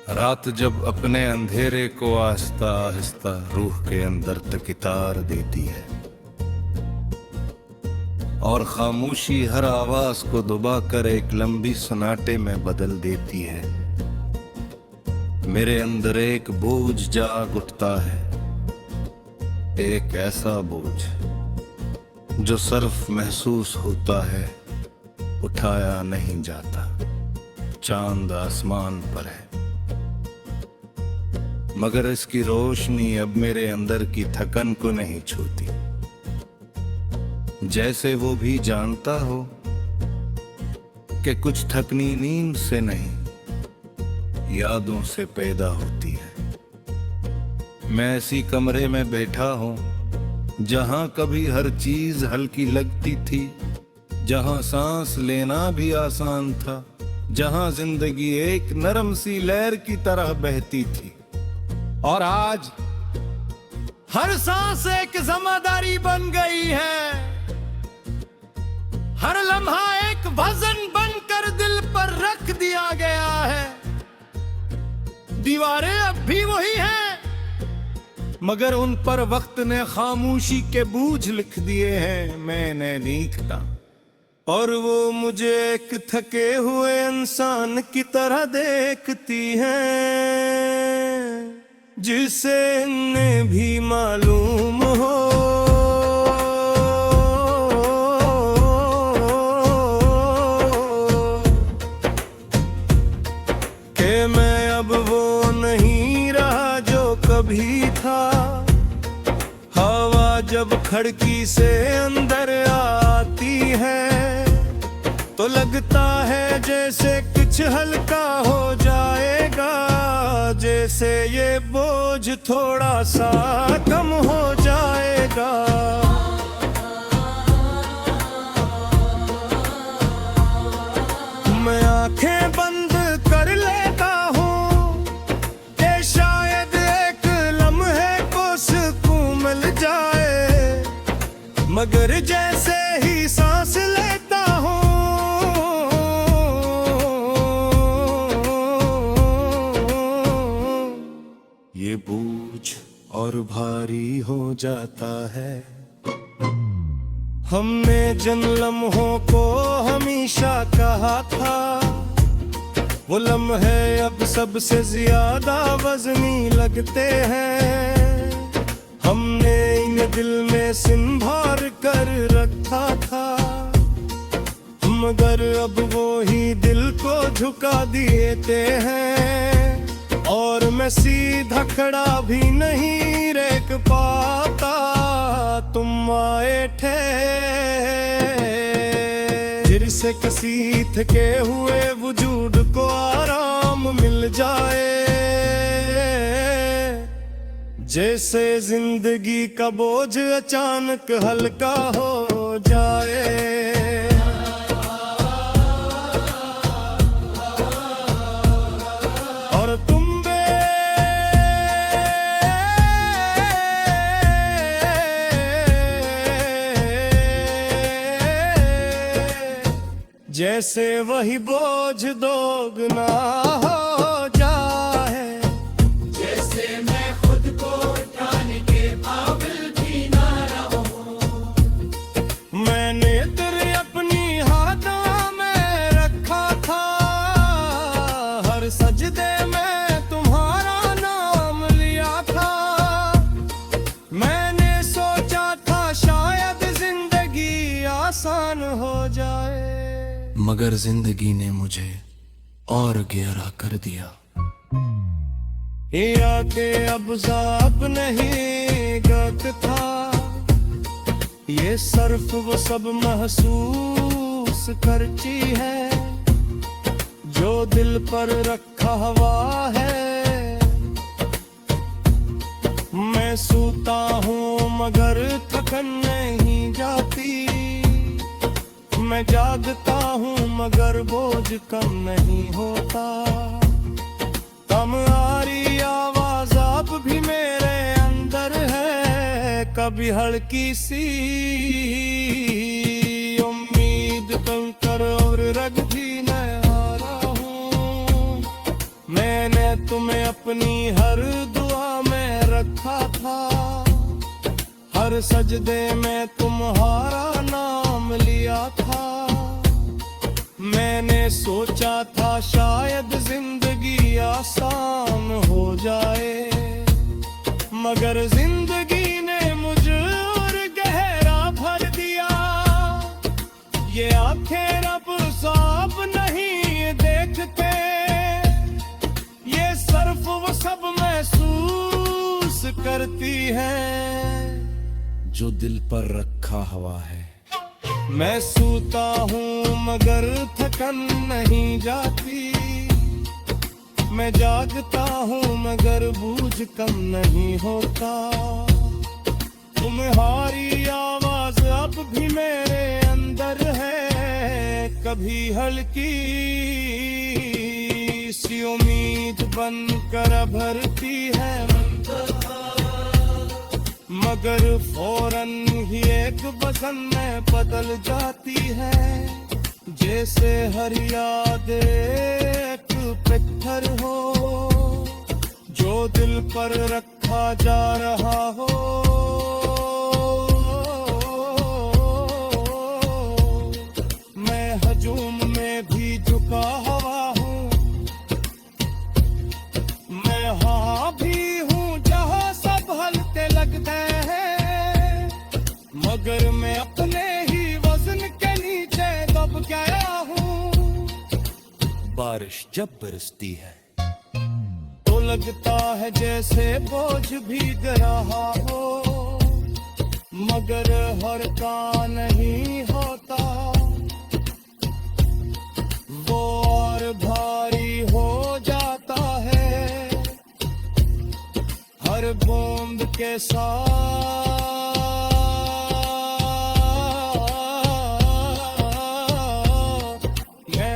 रात जब अपने अंधेरे को आहिस्ता आहिस्ता रूह के अंदर तक इतार देती है और खामोशी हर आवाज को दबाकर एक लंबी सन्नाटे में बदल देती है, मेरे अंदर एक बोझ जाग उठता है। एक ऐसा बोझ जो सिर्फ महसूस होता है, उठाया नहीं जाता। चांद आसमान पर है मगर इसकी रोशनी अब मेरे अंदर की थकन को नहीं छूती। जैसे वो भी जानता हो कि कुछ थकनी नींद से नहीं, यादों से पैदा होती है। मैं ऐसी कमरे में बैठा हूं जहां कभी हर चीज हल्की लगती थी, जहां सांस लेना भी आसान था, जहां जिंदगी एक नरम सी लहर की तरह बहती थी। और आज हर सांस एक जिम्मेदारी बन गई है, हर लम्हा एक वजन बनकर दिल पर रख दिया गया है। दीवारें अब भी वही हैं मगर उन पर वक्त ने खामोशी के बोझ लिख दिए हैं। मैंने लिखता और वो मुझे एक थके हुए इंसान की तरह देखती है, जिसे इन्हें भी मालूम हो कि मैं अब वो नहीं रहा जो कभी था। हवा जब खिड़की से अंदर आती है तो लगता है जैसे कुछ हल्का हो जाएगा, जैसे ये बोझ थोड़ा सा कम हो जाएगा। मैं आंखें बंद कर लेता हूँ कि शायद एक लम्हे को सुकून मिल जाए, मगर जैसे ही सांस लेता हूँ ये बोझ और भारी हो जाता है। हमने जिन लम्हों को हमेशा कहा था वो लम्हे अब सबसे ज्यादा वजनी लगते हैं। हमने इन दिल में सिंभार कर रखा था मगर अब वो ही दिल को झुका देते हैं। और मैं सीधा खड़ा भी नहीं रह पाता, तुम आए थे जिससे किसी थके हुए वजूद को आराम मिल जाए, जैसे जिंदगी का बोझ अचानक हल्का हो जाए। और तुम जैसे वही बोझ दोगुना हो जाए, जैसे मैं खुद को उठाने के काबिल भी ना रहूं। मैंने तेरे अपनी हाथों में रखा था, हर सजदे में तुम्हारा नाम लिया था। मैंने सोचा था शायद जिंदगी आसान हो जाए, मगर जिंदगी ने मुझे और गहरा कर दिया। ये आके अब ज़ाब नहीं गत था, ये सिर्फ वो सब महसूस करती है जो दिल पर रखा हुआ है। मैं सोता हूँ मगर थकन नहीं जाती, मैं जागता हूँ मगर बोझ कम नहीं होता। कम आ रही आवाज अब भी मेरे अंदर है, कभी हल्की सी उम्मीद कंकर और रग भी मैं हारा हूँ। मैंने तुम्हें अपनी हर दुआ में रखा था, हर सजदे में तुम्हारा नाम लिया था। मैंने सोचा था शायद जिंदगी आसान हो जाए, मगर जिंदगी ने मुझे और गहरा भर दिया। ये आंखें रब साफ नहीं देखते, ये सिर्फ वो सब महसूस करती है जो दिल पर रखा हुआ है। मैं सूता हूँ मगर थकन नहीं जाती, मैं जागता हूँ मगर बूझ कम नहीं होता। तुम्हारी आवाज अब भी मेरे अंदर है, कभी हल्की सी उम्मीद बनकर भरती है, मगर फौरन ही एक बसन में बदल जाती है। जैसे हर याद एक पत्थर हो जो दिल पर रखा जा रहा हो। मैं हजूम में भी झुका हुआ हूँ, मैं हाँ भी हूँ जहाँ सब हल्के लगते हैं, मगर मैं अपने ही वजन के नीचे दब गया हूँ। बारिश जब बरसती है तो लगता है जैसे बोझ भीग रहा हो, मगर हर का नहीं होता, वो और भारी हो जाता है हर बूंद के साथ।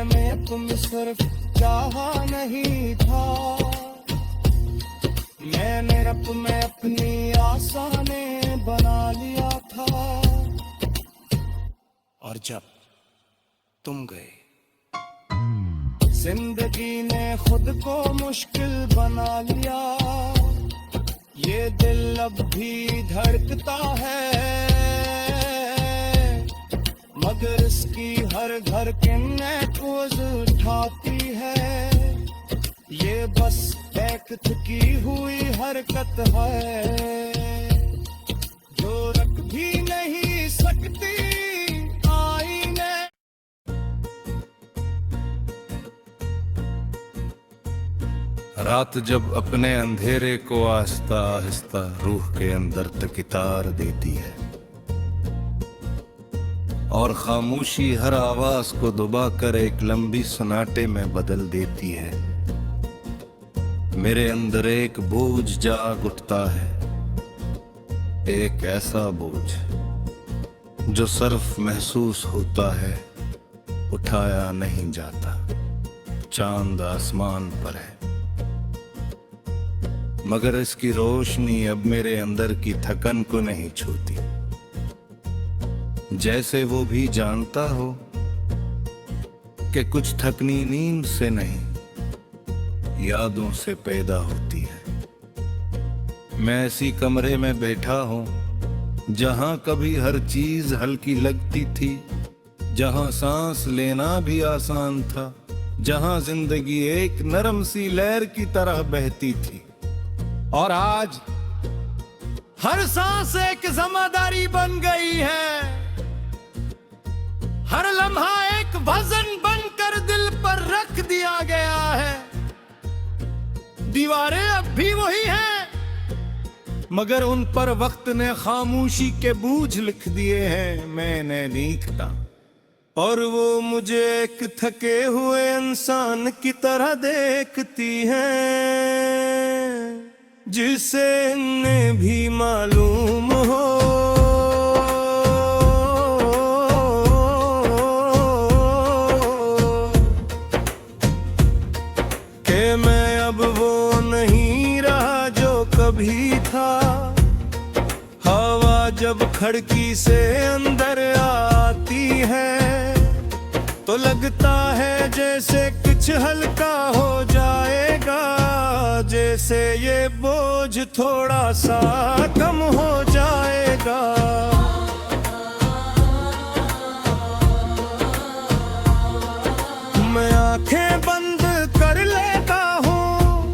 मैं तुम सिर्फ चाहा नहीं था, मैंने रब में अपनी आसाने बना लिया था। और जब तुम गए जिंदगी ने खुद को मुश्किल बना लिया। ये दिल अब भी धड़कता है, मगर इसकी हर घर के नेटवर्स उठाती है। ये बस एक थकी हुई हरकत है जो रख भी नहीं सकती आईने। रात जब अपने अंधेरे को आहिस्ता आहिस्ता रूह के अंदर तक तार देती है, और खामोशी हर आवाज को दबाकर एक लंबी सन्नाटे में बदल देती है, मेरे अंदर एक बोझ जाग उठता है। एक ऐसा बोझ जो सिर्फ महसूस होता है, उठाया नहीं जाता। चांद आसमान पर है, मगर इसकी रोशनी अब मेरे अंदर की थकन को नहीं छूती। जैसे वो भी जानता हो कि कुछ थकनी नींद से नहीं, यादों से पैदा होती है। मैं ऐसी कमरे में बैठा हूं जहां कभी हर चीज हल्की लगती थी, जहां सांस लेना भी आसान था, जहां जिंदगी एक नरम सी लहर की तरह बहती थी। और आज हर सांस एक जिम्मेदारी बन गई है, हर लम्हा एक वजन बनकर दिल पर रख दिया गया है। दीवारें अब भी वही हैं, मगर उन पर वक्त ने खामोशी के बूझ लिख दिए हैं। मैंने लिखता और वो मुझे एक थके हुए इंसान की तरह देखती हैं, जिसे इन्हें भी मालूम हो कि मैं अब वो नहीं रहा जो कभी था। हवा जब खिड़की से अंदर आती है तो लगता है जैसे कुछ हल्का हो जाएगा। जाएगा, जैसे ये बोझ थोड़ा सा कम हो जाएगा। मैं आंखें बंद कर लेता हूँ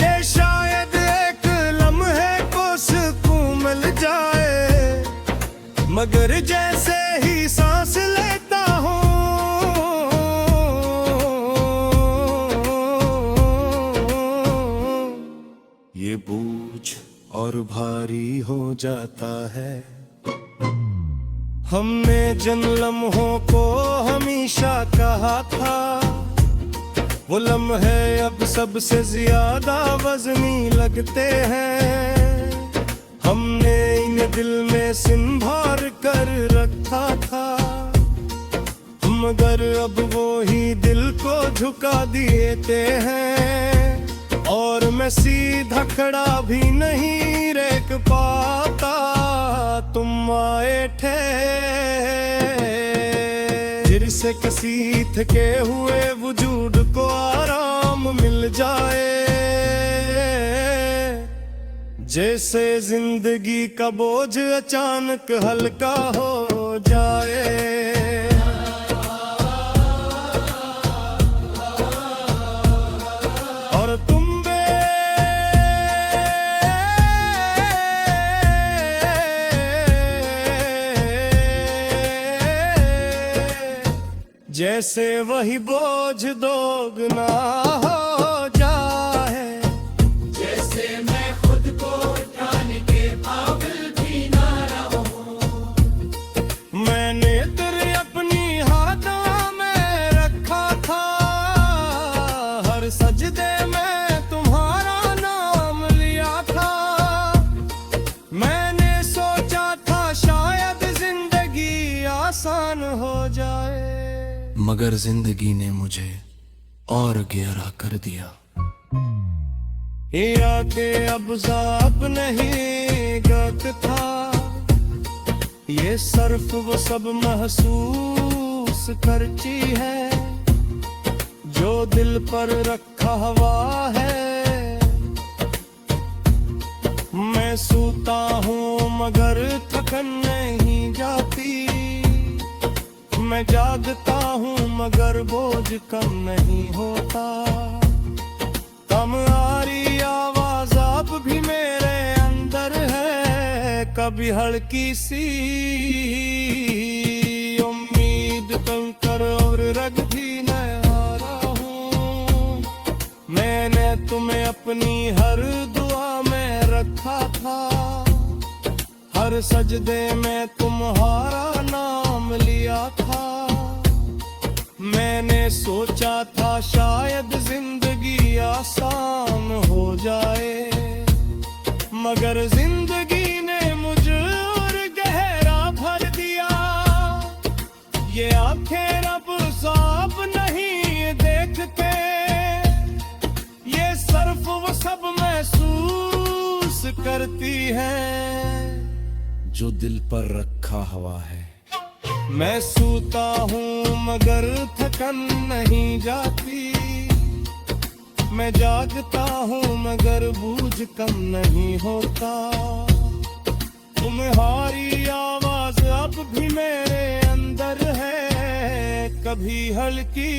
कि शायद एक लम्हे को सुकून मिल जाए, मगर जैसे ही सांस लेता हूँ ये बोझ और भारी हो जाता है। हमने जिन लम्हों को हमेशा कहा था, वो लम्हे अब सबसे ज्यादा वजनी लगते हैं। हमने इन्हें दिल में सिंभार कर रखा था, मगर अब वो ही दिल को झुका देते हैं। और मैं सीधा खड़ा भी नहीं रेक पाता, तुम आए थे जिससे किसी थके हुए वजूद को आराम मिल जाए, जैसे जिंदगी का बोझ अचानक हल्का हो जाए। और तुम जैसे वही बोझ दोगुना हो जाए, जैसे मैं खुद को उठाने के काबिल भी ना रहूं। मैंने तेरे अपनी हाथों में रखा था, हर सजदे में तुम्हारा नाम लिया था। मैंने सोचा था शायद जिंदगी आसान हो जाए, मगर जिंदगी ने मुझे और गहरा कर दिया। या के अब ज़ाब नहीं गत था, ये सर्फ वो सब महसूस करती है जो दिल पर रखा हुआ है। मैं सूता हूँ मगर थकन नहीं जाती, मैं जागता हूँ मगर बोझ कम नहीं होता। कम आ रही आवाज अब भी मेरे अंदर है, कभी हल्की सी उम्मीद कंकर और रग भी न हारा हूँ। मैंने तुम्हें अपनी हर दुआ में रखा था, हर सजदे में तुम्हारा नाम लिया था। मैंने सोचा था शायद जिंदगी आसान हो जाए, मगर जिंदगी ने मुझ और गहरा भर दिया। ये आंखें रब साफ नहीं देखते, ये सर्फ वो सब महसूस करती है जो दिल पर रखा हुआ है। मैं सूता हूँ मगर थकन नहीं जाती, मैं जागता हूँ मगर बूझ कम नहीं होता। तुम्हारी आवाज अब भी मेरे अंदर है, कभी हल्की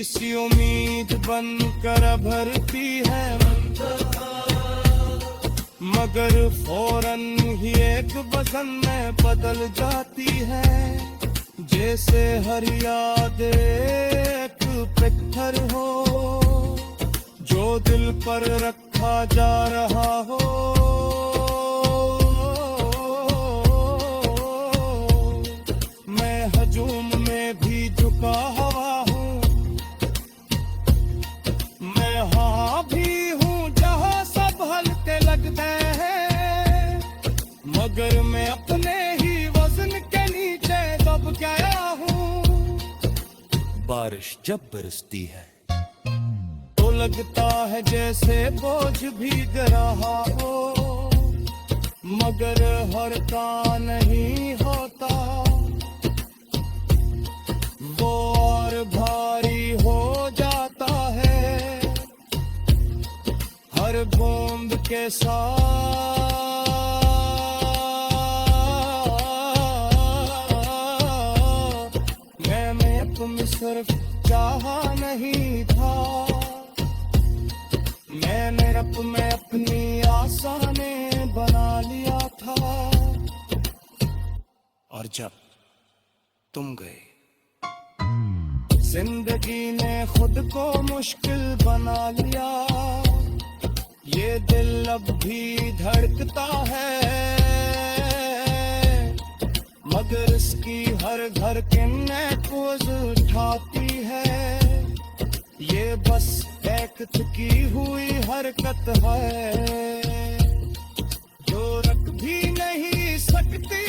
सी उम्मीद बनकर भरती है, मगर फौरन ही एक बसन में बदल जाती है। जैसे हर याद एक पत्थर हो जो दिल पर रखा जा रहा हो। मैं हजूम में भी झुका हुआ हूँ, मैं हाँ भी हूँ जहाँ सब हल्के लगते हैं, मगर मैं अपने ही वजन के नीचे दब गया हूँ। बारिश जब बरसती है तो लगता है जैसे बोझ भीग रहा हो, मगर हर का नहीं होता, वो और भारी हो जाता है। साथ मैंने तुम सिर्फ चाहा नहीं था, मैंने रब में अपनी आसाने बना लिया था। और जब तुम गए जिंदगी ने खुद को मुश्किल बना लिया, ये दिल अब भी धड़कता है, मगर इसकी हर घर के नैकोज उठाती है, ये बस एक थकी हुई हरकत है जो रख भी नहीं सकती।